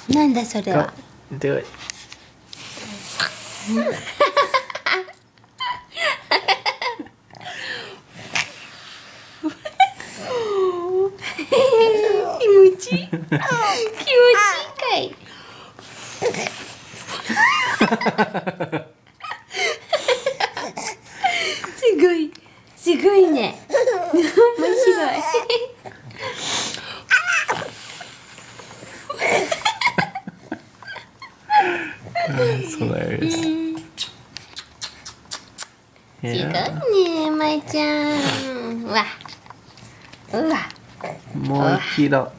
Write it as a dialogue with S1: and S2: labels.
S1: なんだそれは。
S2: Do it.
S1: 気持ちいい。気持ちいいかい。すごい、すごいね。面白い。
S2: That's hilarious.
S1: 違う
S2: Yeah.
S1: ね、まいちゃん。うわ、うわ。
S2: もう一度。